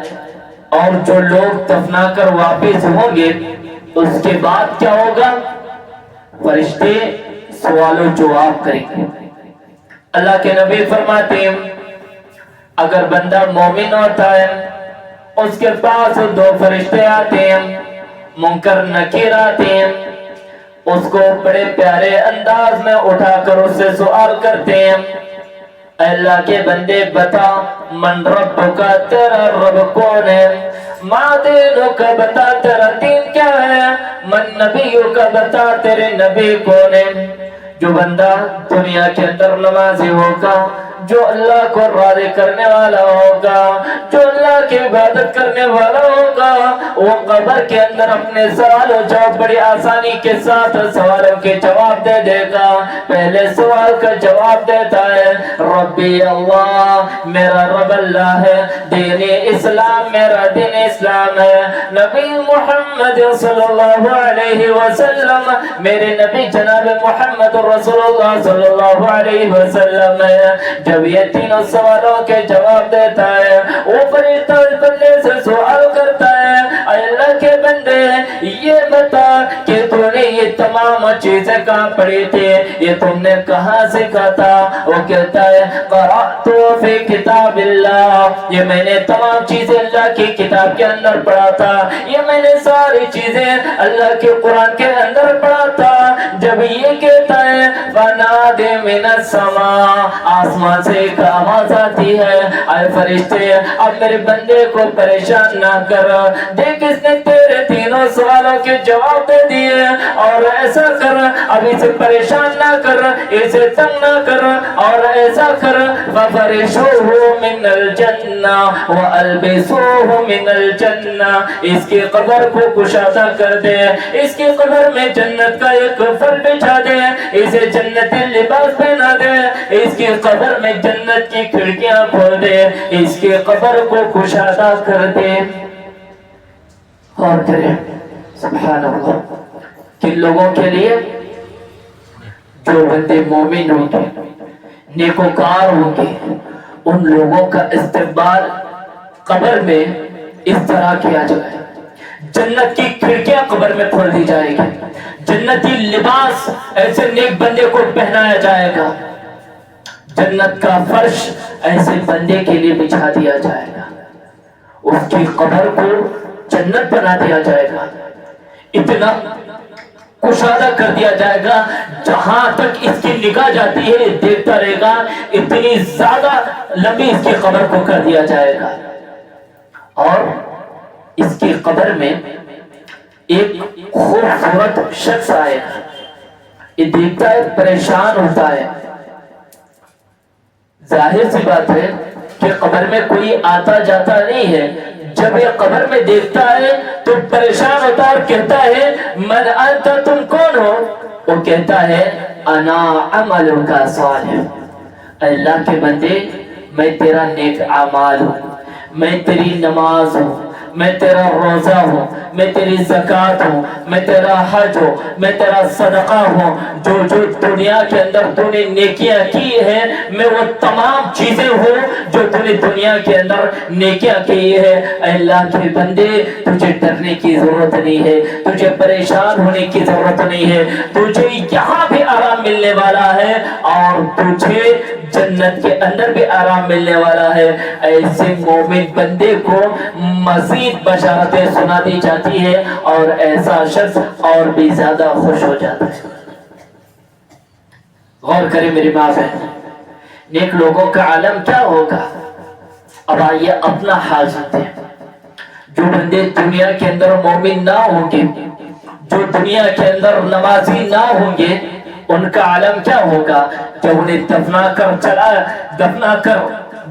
اور جو لوگ دفنا کر واپس ہوں گے اس کے بعد کیا ہوگا؟ فرشتے سوال و جواب کریں گے. اللہ کے نبی فرماتے ہیں اگر بندہ مومن ہوتا ہے اس کے پاس دو فرشتے آتے ہیں، منکر نکیر آتے ہیں، اس کو بڑے پیارے انداز میں اٹھا کر اس سے سوال کرتے ہیں اے اللہ کے بندے بتا من ربک، تیرا رب کون ہے؟ ما دینک، بتا تیرا دین کیا ہے؟ من نبیک، بتا تیرے نبی کون ہے؟ جو بندہ دنیا کے اندر نمازی ہوگا، جو اللہ کو راضی کرنے والا ہوگا، جو اللہ کی عبادت کرنے والا ہوگا، وہ قبر کے اندر اپنے سوال و جواب بڑی آسانی کے ساتھ سوالوں کے جواب دے دے گا. پہلے سوال کا جواب دیتا ہے ربی اللہ، میرا رب اللہ ہے، دین اسلام، میرا دین اسلام ہے، نبی محمد صلی اللہ علیہ وسلم، میرے نبی جناب محمد رسول اللہ صلی اللہ علیہ وسلم ہے. جب یہ تینوں سوالوں کے جواب دیتا ہے وہ فرشتہ اس بندے سے سوال کرتا ہے اے اللہ کے بندے یہ بتا کہ تو نے یہ تمام چیزیں کہاں پڑھی تھی، یہ تم نے کہاں سیکھا تھا؟ وہ کہتا ہے قرأت فی کتاب اللہ، یہ میں نے تمام چیزیں اللہ کی کتاب کے اندر پڑھا تھا، یہ میں نے ساری چیزیں اللہ کے قرآن کے اندر پڑھا تھا. جب یہ کہتا ہے فنادی من السماء، آسمان سے ایک آواز آتی ہے اے فرشتے اب میرے بندے کو پریشان نہ کر، دیکھ اس نے تیرے تینوں سوالوں کے جواب دے دیے، اور ایسا کر اب اسے پریشان نہ کر، اسے تنگ نہ کر، اور ایسا کر فَفَرِشُوهُ مِنَ الْجَنَّةِ وَأَلْبِسُوهُ مِنَ الْجَنَّةِ، اس کی قبر کو کشادہ کر دے، اس کی قبر میں جنت کا ایک فر بچھا دے، اسے جنتی لباس پہنا دے، اس کی قبر میں جنت کی کھڑکیاں کھول دے، اس کی قبر کو کشادہ کر دے. اور کرے سبحان اللہ. کن لوگوں کے لیے؟ جو بندے مومن ہوں گے، نیکوکار ہوں گے، ان لوگوں کا استقبال قبر میں اس طرح کیا جائے. جنت کی کھڑکیاں قبر میں کھول دی جائے گی، جنتی لباس ایسے نیک بندے کو پہنایا جائے گا، جنت کا فرش ایسے بندے کے لیے بچھا دیا جائے گا. اس کی قبر کو جنت بنا دیا جائے گا، اتنا کشادہ کر دیا جائے گا، جہاں تک اس کی نگاہ جاتی ہے دیکھتا رہے گا، اتنی زیادہ لمبی اس کی قبر کو کر دیا جائے گا۔ اور اس کی قبر میں ایک خوبصورت شخص آئے گا، یہ دیکھتا ہے پریشان ہوتا ہے۔ ظاہر سی بات ہے کہ قبر میں کوئی آتا جاتا نہیں ہے، جب یہ قبر میں دیکھتا ہے تو پریشان ہوتا ہے اور کہتا ہے من انت، تم کون ہو؟ وہ کہتا ہے انا عملک صالح، اللہ کے بندے میں تیرا نیک اعمال ہوں، میں تیری نماز ہوں، میں تیرا روزہ ہوں، میں تیری زکوٰۃ ہوں، میں تیرا حج ہوں، میں تیرا صدقہ ہوں، جو جو دنیا کے اندر تو نے نیکیاں کی ہیں میں وہ تمام چیزیں ہوں جو تو نے دنیا کے اندر نیکیاں کی ہے۔ اے اللہ کے بندے تجھے ڈرنے کی ضرورت نہیں ہے، تجھے پریشان ہونے کی ضرورت نہیں ہے، تجھے یہاں بھی آرام ملنے والا ہے اور تجھے جنت کے اندر بھی آرام ملنے والا ہے۔ ایسے مومن بندے کو مزید بشارتیں سنا دی جاتی ہے اور ایسا شخص اور بھی زیادہ خوش ہو جاتا ہے۔ غور کریں میری ماں بہن، نیک لوگوں کا عالم کیا ہوگا؟ اب آئیے اپنا حال سنتے ہیں۔ جو بندے دنیا کے اندر مومن نہ ہوں گے، جو دنیا کے اندر نمازی نہ ہوں گے، ان کا عالم کیا ہوگا؟ جب انہیں دفنا کر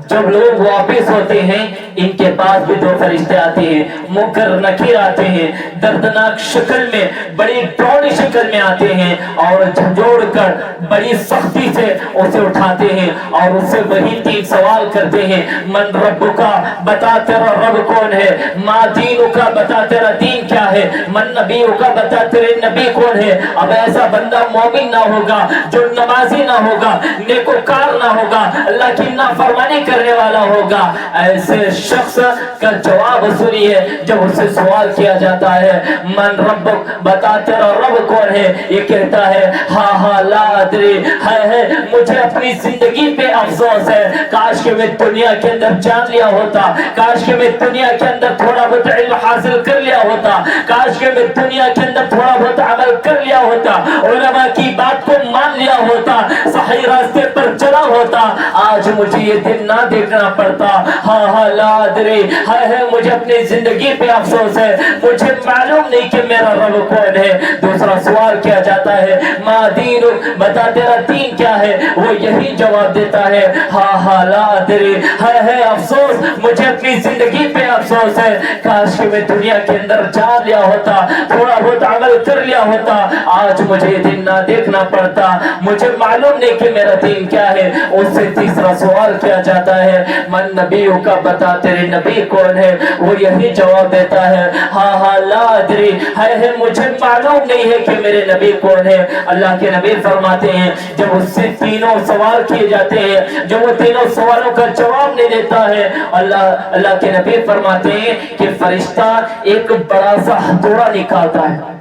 جب لوگ واپس ہوتے ہیں، ان کے پاس بھی دو فرشتے آتے ہیں، منکر نکیر آتے ہیں، دردناک شکل میں، بڑی ڈراؤنی شکل میں آتے ہیں اور جھنجھوڑ کر بڑی سختی سے اسے اٹھاتے ہیں اور اس سے وہی تین سوال کرتے ہیں، من ربکا، بتا تیرا رب کون ہے، ما دینکا، بتا تیرا دین کیا ہے، من نبیکا، بتا تیرے نبی کون ہے۔ اب ایسا بندہ مومن نہ ہوگا جو نمازی نہ ہوگا، نیکوکار نہ ہوگا، اللہ کی نافرمانی کرنے والا ہوگا، ایسے شخص کا جواب سنیے جب اس سے سوال کیا جاتا ہے من ربک، بتا تیرا رب کون ہے، یہ کہتا ہے ہاں ہاں لا ادری، ہے مجھے اپنی زندگی پہ افسوس ہے، کاش کہ میں دنیا کے اندر جان لیا ہوتا، کاش کہ میں دنیا کے اندر تھوڑا بہت علم حاصل کر لیا ہوتا، کاش کہ میں دنیا کے اندر تھوڑا بہت عمل کر لیا ہوتا، علماء کی بات کو مان لیا ہوتا، صحیح راستے پر چلا ہوتا، آج مجھے یہ دن نہ دیکھنا پڑتا۔ ہاں ہاں لا ادری، ہے مجھے اپنی زندگی پہ افسوس ہے، مجھے معلوم نہیں کہ میرا رب کون ہے۔ دوسرا سوال کیا جاتا ہے ما دینک، بتا تیرا دین کیا ہے، وہ یہی جواب دیتا ہے ہاں ہاں لا ادری، ہے افسوس، مجھے اپنی زندگی پہ افسوس ہے، کاش کہ میں دنیا کے اندر جان لیا ہوتا، تھوڑا بہت عمل کر لیا ہوتا، آج مجھے یہ دن نہ دیکھنا پڑتا، مجھے معلوم نہیں کہ میرا دین کیا ہے۔ اس سے تیسرا سوال کیا جاتا ہے من نبیوں کا، بتا تیرے نبی کون ہے، وہ یہی جواب دیتا ہے ہاں ہاں لا ادری، ہے مجھے معلوم نہیں ہے کہ میرے نبی کون ہے۔ اللہ کے نبی فرماتے ہیں جب اس سے تینوں سوال کیے جاتے ہیں، جو وہ تینوں سوالوں کا جواب نہیں دیتا ہے، اللہ کے نبی فرماتے ہیں کہ فرشتہ ایک بڑا سا ہتھوڑا نکالتا ہے،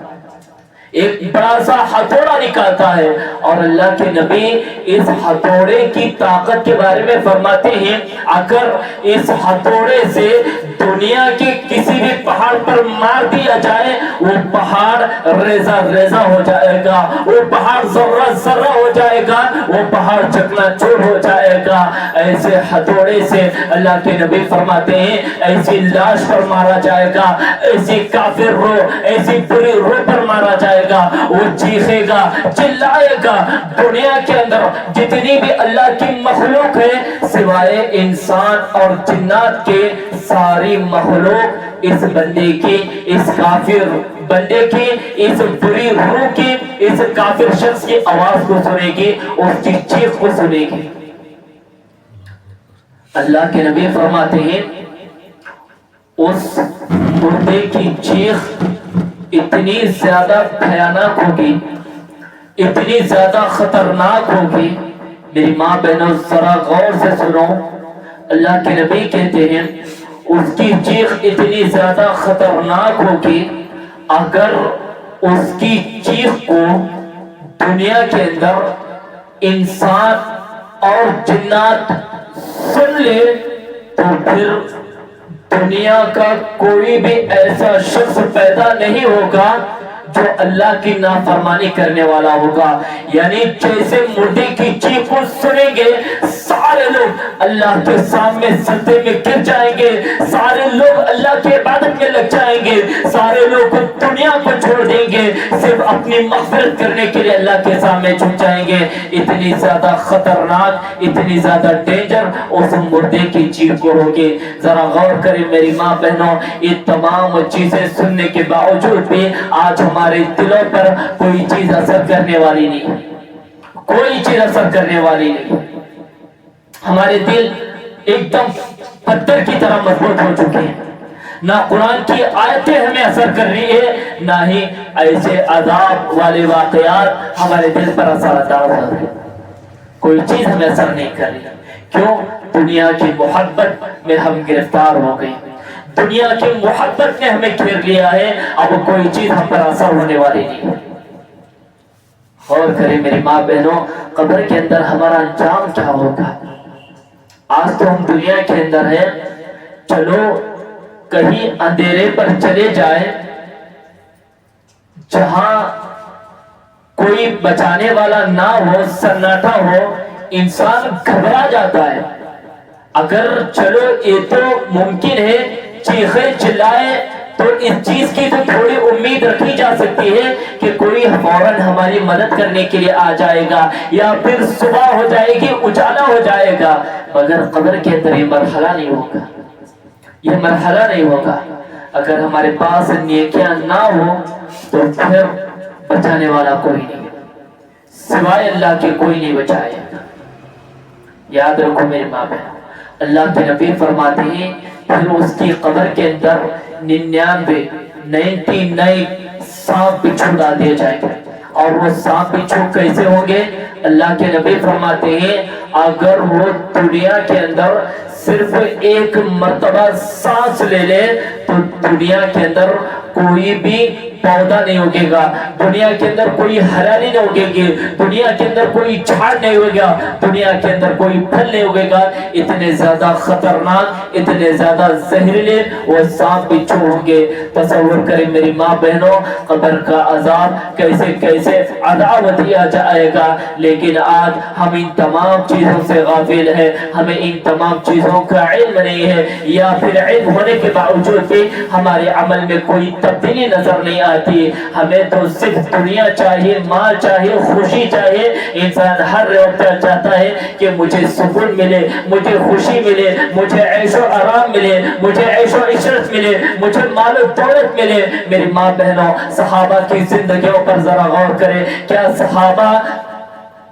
ایک بڑا سا ہتھوڑا نکالتا ہے اور اللہ کے نبی اس ہتھوڑے کی طاقت کے بارے میں فرماتے ہیں اگر اس ہتھوڑے سے دنیا کے کسی بھی پہاڑ پر مار دیا جائے وہ پہاڑ ریزہ ریزہ ہو جائے گا، وہ پہاڑ ذرہ ذرہ ہو جائے گا، وہ پہاڑ چکنا چور ہو جائے گا۔ ایسے ہتھوڑے سے اللہ کے نبی فرماتے ہیں ایسی لاش پر مارا جائے گا، ایسی کافر روح، ایسی بری روح پر مارا جائے گا، وہ چیخے گا، چلائے گا۔ دنیا کے اندر جتنی بھی اللہ کی مخلوق ہے سوائے انسان اور جنات کے، ساری مخلوق اس بندے کی، اس کافر بندے کی، اس بری روح کی، اس کافر شخص کی آواز کو سنے گی، اس کی چیخ کو سنے گی۔ اللہ کے نبی فرماتے ہیں اس مردے کی چیخ اتنی زیادہ بھیانک ہوگی، اتنی زیادہ خطرناک ہوگی، میری ماں بہنوں ذرا غور سے سنو، اللہ کے نبی کہتے ہیں اس کی چیخ اتنی زیادہ خطرناک ہوگی اگر اس کی چیخ کو دنیا کے اندر انسان اور جنات سن لے تو پھر دنیا کا کوئی بھی ایسا شخص پیدا نہیں ہوگا جو اللہ کی نافرمانی کرنے والا ہوگا. یعنی جیسے مردے کی چیخ کو سنیں گے سارے لوگ اللہ کے سامنے سجدے میں گر جائیں گے, سارے لوگ اللہ کی عبادت میں لگ جائیں گے, سارے لوگ دنیا کو چھوڑ دیں گے, صرف اپنی مغفرت کرنے کے لیے اللہ کے سامنے جھک جائیں گے. اتنی زیادہ خطرناک, اتنی زیادہ ڈینجر اس مردے کی چیخ کو ہوگی. ذرا غور کریں میری ماں بہنوں, یہ تمام چیزیں سننے کے باوجود بھی آج ہمارے دلوں پر کوئی چیز اثر کرنے والی نہیں, کوئی چیز اثر کرنے والی نہیں. ہمارے دل ایک دم پتھر کی طرح مضبوط ہو چکے ہیں. نہ قرآن کی آیتیں ہمیں اثر کر رہی ہے, نہ ہی ایسے عذاب والے واقعات ہمارے دل پر اثر انداز ہو رہے. کوئی چیز ہمیں اثر نہیں کر رہی. کیوں؟ دنیا کی محبت میں ہم گرفتار ہو گئے, دنیا کی محبت نے ہمیں گھیر لیا ہے. اب کوئی چیز ہم پر اثر ہونے والی نہیں. غور کریں میری ماں بہنوں, قبر کے اندر ہمارا انجام کیا ہوگا؟ آج تو ہم دنیا کے اندر ہیں, چلو کہیں اندھیرے پر چلے جائیں جہاں کوئی بچانے والا نہ ہو, سناٹا ہو, انسان گھبرا جاتا ہے. اگر چلو یہ تو ممکن ہے چیخے چلائے تو اس چیز کی تو تھوڑی امید رکھی جا سکتی ہے کہ کوئی فوراً ہماری مدد کرنے کے لیے آ جائے گا, یا پھر صبح ہو جائے گی, اجالا ہو جائے گا. مگر قبر کے اندر یہ مرحلہ نہیں ہوگا, یہ مرحلہ نہیں ہوگا. اگر ہمارے پاس نیکیاں نہ ہو تو پھر بچانے والا کوئی نہیں, سوائے اللہ کے کوئی نہیں بچائے گا. یاد رکھو میری ماں بہن, اللہ کے نبی فرماتے ہیں پھر اس کی قبر کے اندر 99 سانپ بچھو ڈال دیے جائیں گے. اور وہ سانپ بچھو کیسے ہوں گے؟ اللہ کے نبی فرماتے ہیں اگر وہ دنیا کے اندر صرف ایک مرتبہ سانس لے لے تو دنیا کے اندر کوئی بھی پودا نہیں اگے گا, دنیا کے اندر کوئی ہریالی نہیں اگے گی, دنیا کے اندر کوئی جھاڑ نہیں اگے گا, دنیا کے اندر کوئی پھل نہیں اگے گا. اتنے زیادہ خطرناک, اتنے زیادہ زہریلے وہ سانپ بچھو ہوں گے. تصور کریں میری ماں بہنوں, قبر کا عذاب کیسے کیسے عذاب دیا جائے گا. لیکن آج ہم ان تمام چیزوں سے غافل ہیں, ہمیں ان تمام چیزوں کا علم نہیں ہے, یا پھر علم ہونے کے باوجود بھی ہمارے عمل میں کوئی تبدیلی نظر نہیں آتی. ہمیں تو صرف دنیا چاہیے, مال چاہیے, خوشی چاہیے. انسان ہر وقت چاہتا ہے کہ مجھے سکون ملے, مجھے خوشی ملے, مجھے عیش و آرام ملے, مجھے عیش و عشرت ملے, مجھے مال و دولت ملے. میری ماں بہنوں, صحابہ کی زندگیوں پر ذرا غور کریں. کیا صحابہ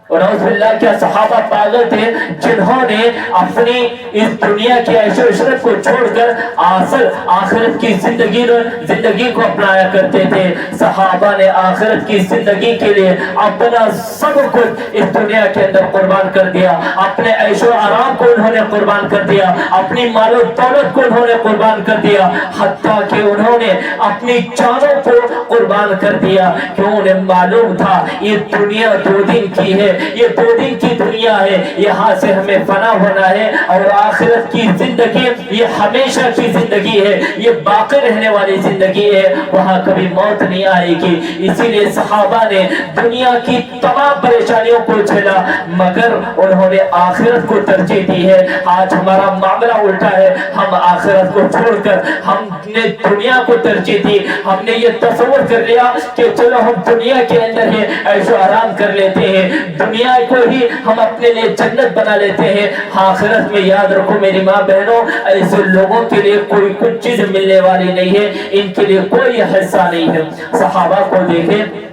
اور نعوذ باللہ کیا صحابہ پاگل تھے جنہوں نے اپنی اس دنیا کی عیش و عشرت کو چھوڑ کر اصل آخرت کی زندگی کو اپنایا کرتے تھے؟ صحابہ نے آخرت کی زندگی کے لیے اپنا سب کچھ اس دنیا کے اندر قربان کر دیا. اپنے عیش و آرام کو انہوں نے قربان کر دیا, اپنی مال و دولت کو انہوں نے قربان کر دیا, حتیٰ کہ انہوں نے اپنی جانوں کو قربان کر دیا. کیوں؟ انہیں معلوم تھا یہ دنیا 2 دن کی ہے, یہ 2 دن کی دنیا ہے, یہاں سے ہمیں فنا ہونا ہے, اور آخرت کی زندگی یہ ہمیشہ کی زندگی ہے, یہ باقی رہنے والی زندگی ہے, وہاں کبھی موت نہیں آئے گی. اسی لیے صحابہ نے دنیا کی تمام پریشانیوں کو جھیلا مگر انہوں نے آخرت کو ترجیح دی ہے. آج ہمارا معاملہ الٹا ہے, ہم آخرت کو چھوڑ کر ہم نے دنیا کو ترجیح دی. ہم نے یہ تصور کر لیا کہ چلو ہم دنیا کے اندر ہی عیش و آرام کر لیتے ہیں, دنیا کو ہی ہم اپنے لیے جنت بنا لیتے ہیں. آخرت میں یاد رکھو میری ماں بہنوں, ایسے لوگوں کے لیے کوئی کچھ چیز ملنے والی نہیں ہے, ان کے لیے کوئی حصہ نہیں ہے. صحابہ کو دیکھیں,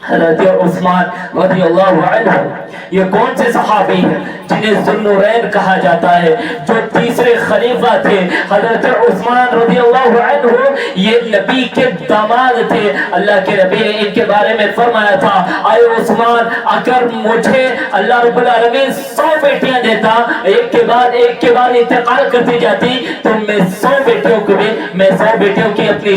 حضرت عثمان رضی اللہ عنہ, یہ کون سے صحابی ہیں جنہیں ذوالنورین کہا جاتا ہے, جو تیسرے خلیفہ تھے. حضرت عثمان رضی اللہ عنہ یہ نبی کے داماد تھے. اللہ کے نبی نے ان کے بارے میں فرمایا تھا, اے عثمان, اگر مجھے اللہ رب العالمین 100 بیٹیاں دیتا, ایک کے بعد انتقال کرتی جاتی, تو میں 100 بیٹیوں کو بھی, میں 100 بیٹیوں کی اپنی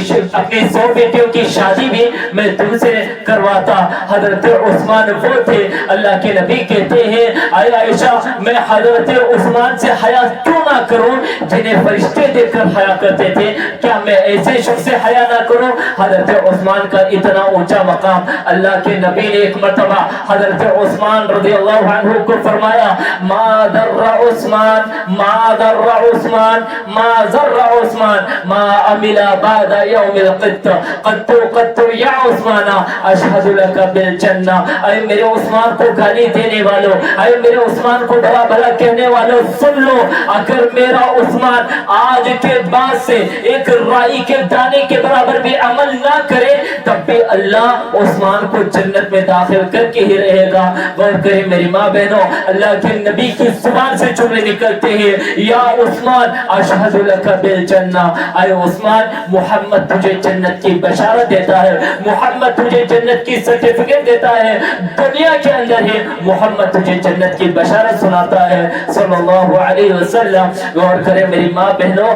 100 بیٹیوں کی شادی بھی میں تم سے کرواتا. حضرت عثمان وہ تھے, اللہ کے نبی کہتے ہیں اے عائشہ, میں حضرت عثمان سے حیا کیوں نہ نہ کروں جنہیں فرشتے دیکھ کر حیا کرتے تھے، کیا میں ایسے شخص سے حیا نہ کروں؟ حضرت عثمان کا اتنا اونچا مقام، اللہ کے نبی نے ایک مرتبہ حضرت عثمان رضی اللہ عنہ کو فرمایا، ما ضر عثمان ما ضر عثمان ما ضر عثمان ما عمل بعد یوم القط قط قط یا عثمان اشہد لک بالجنہ۔ اے میرے عثمان کو گالی دینے والوں، اے میرے عثمان کو بڑا بھلا کہنے والوں، سن لو، اگر میرا عثمان آج کے بعد سے ایک رائی کے دانے کے برابر بھی عمل نہ کرے تب بھی اللہ عثمان کو جنت میں داخل کر کے ہی رہے گا۔ غور کریں میری ماں بہنوں، اللہ کے نبی کی زبان سے جملے نکلتے ہیں، یا عثمان اشہد لک بالجنہ، اے عثمان محمد تجھے جنت کی بشارت دیتا ہے، محمد تجھے جنت کی سرٹیفکیٹ دیتا ہے، دنیا کے اندر ہی محمد تجھے جنت کی بشارت سناتا ہے صلی اللہ علیہ وسلم۔ غور کریں میری ماں بہنوں،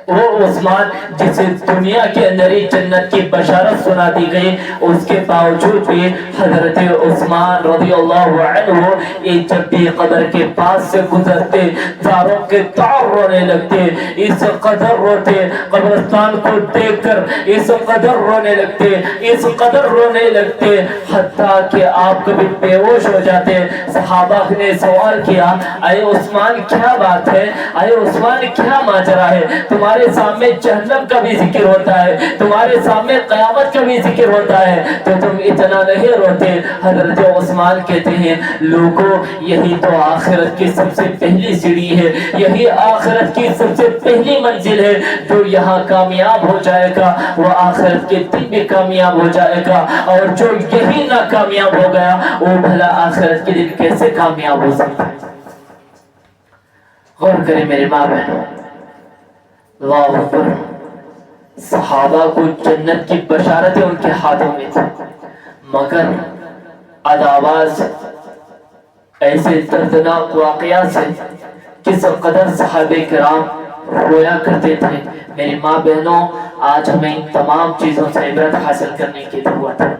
وہ عثمان جسے دنیا کے اندر ہی جنت کی بشارت سنا دی گئی، اس کے باوجود بھی حضرت عثمان رضی اللہ عنہ جب بھی قبر کے پاس سے گزرتے تاروں کے تار رونے لگتے، اس قدر روتے، قبرستان کو دیکھ کر اس قدر رونے لگتے، اس قدر رونے لگتے، حتیٰ کہ آپ کبھی بے ہوش ہو جاتے۔ صحابہ نے سوال کیا، اے عثمان کیا بات ہے، اے عثمان کیا ماجرا ہے، تمہارے سامنے جہنم کا بھی ذکر ہوتا ہے، تمہارے سامنے قیامت کا بھی ذکر ہوتا ہے، تو تم اتنا نہیں روتے؟ حضرت عثمان کہتے ہیں، لوگوں یہی تو آخرت کی سب سے پہلی سیڑھی ہے، یہی آخرت کی سب سے پہلی منزل ہے، جو یہاں کامیاب ہو جائے گا وہ آخرت کے دن بھی کامیاب ہو جائے گا، اور جو یہی ناکامیاب ہو گیا وہ بھلا آخرت کے دن کیسے کامیاب ہو سکتا ہے؟ غور کریں میرے ماں بہنوں، اللہ اکبر، صحابہ کو جنت کی بشارتیں ان کے ہاتھوں میں تھی، مگر اداواز ایسے دردناک واقعات سے کس قدر صحابہ کرام رویا کرتے تھے۔ میری ماں بہنوں، آج ہمیں ان تمام چیزوں سے عبرت حاصل کرنے کی ضرورت ہے۔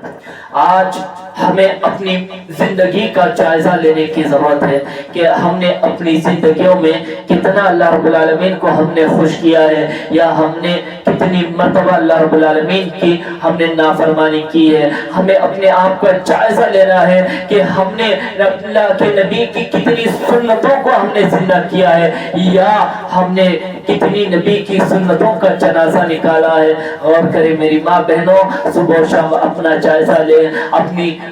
آج ہمیں اپنی زندگی کا جائزہ لینے کی ضرورت ہے کہ ہم نے اپنی زندگیوں میں کتنا اللہ رب العالمین کو ہم نے خوش کیا ہے، یا ہم نے کتنی مرتبہ اللہ رب العالمین کی ہم نے نافرمانی کی ہے۔ ہمیں اپنے آپ کا جائزہ لینا ہے کہ ہم نے اللہ کے نبی کی کتنی سنتوں کو ہم نے زندہ کیا ہے، یا ہم نے کتنی نبی کی سنتوں کا جنازہ نکالا ہے۔ غور کریں میری ماں بہنوں، صبح و شام اپنا جائزہ لیں،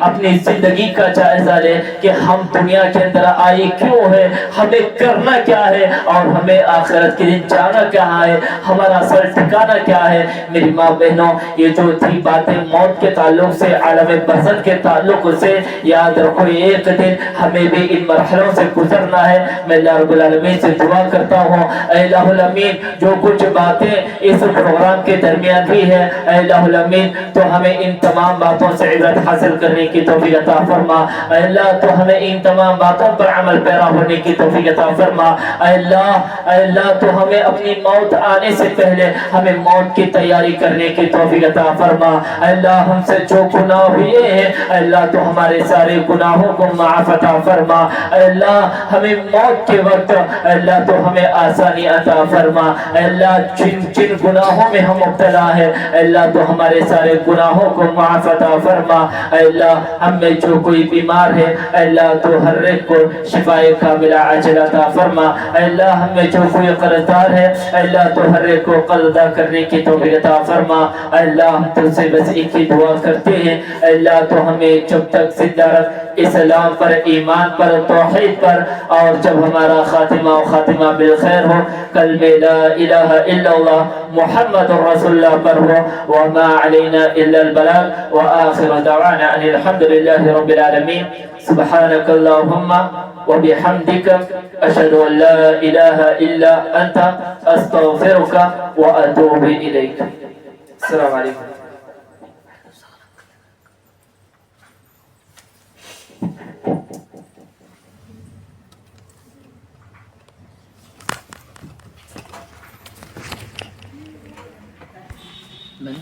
اپنی زندگی کا جائزہ لیں کہ ہم دنیا کے اندر آئے کیوں ہے، ہمیں کرنا کیا ہے، اور ہمیں آخرت کے دن جانا کہاں ہے، ہمارا سر ٹھکانا کیا ہے۔ میری ماں بہنوں، یہ جو تھی باتیں موت کے تعلق سے، عالم برزخ کے تعلق سے، یاد رکھو ایک دن ہمیں بھی ان مرحلوں سے گزرنا ہے۔ میں اللہ رب العالمین سے دعا کرتا ہوں، اے الہ الامین، جو کچھ باتیں اس پروگرام کے درمیان بھی ہے، اے الہ الامین تو ہمیں ان تمام باتوں سے عبرت حاصل کرنے کی توفیق عطا فرما۔ اے اللہ تو ہمیں ان تمام باتوں پر عمل پیرا ہونے کی توفیق عطا فرما۔ اے اللہ تو ہمیں اپنی موت آنے سے پہلے ہمیں موت کی تیاری کرنے کی توفیق عطا فرما۔ اے اللہ ہم سے جو گناہ ہوئے ہیں، اے اللہ تو ہمارے سارے گناہوں کو معاف عطا فرما۔ اے اللہ ہمیں موت کے وقت، اے اللہ تو ہمیں آسانی عطا فرما۔ اے اللہ جن گناہوں میں ہم مبتلا ہے، اے اللہ تو ہمارے سارے گناہوں کو معاف عطا فرما۔ اے اللہ ہم میں جو کوئی بیمار ہے، اے اللہ تو ہر ایک کو شفائے کاملہ عاجلہ عطا فرما۔ اے اللہ ہم میں جو کوئی قرض دار ہے، اے اللہ تو ہر ایک کو قرض ادا کرنے کی توفیق عطا فرما۔ اے اللہ ہم تجھ سے بس ایک ہی دعا کرتے ہیں، اے اللہ تو ہمیں جب تک زندہ رکھ اسلام پر، ایمان پر، توحید پر، اور جب ہمارا خاتمہ بالخیر ہو، کلمہ لا الہ الا اللہ محمد رسول اللہ پر ہو، وما علینا الا البلاغ، وآخر دعوانا ان الحمد للہ رب العالمین۔ سبحانک اللہم وبحمدک، اشہد ان لا الہ الا انت، استغفرک واتوب الیک۔ السلام علیکم۔ میں